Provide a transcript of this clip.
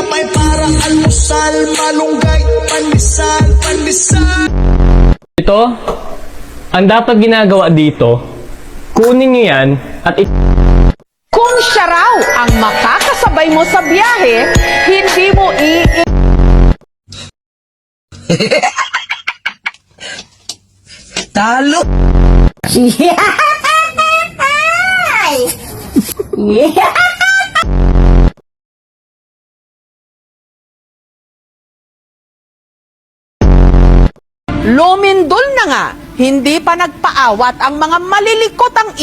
tinapay para almusal, malunggay, pandesal, pandesal. Ito, ang dapat ginagawa dito, kunin nyo yan at Kung siya raw ang makakasabay mo sa biyahe, hindi mo Talo! Lumindol na nga, hindi pa nagpaawat ang mga malilikot ang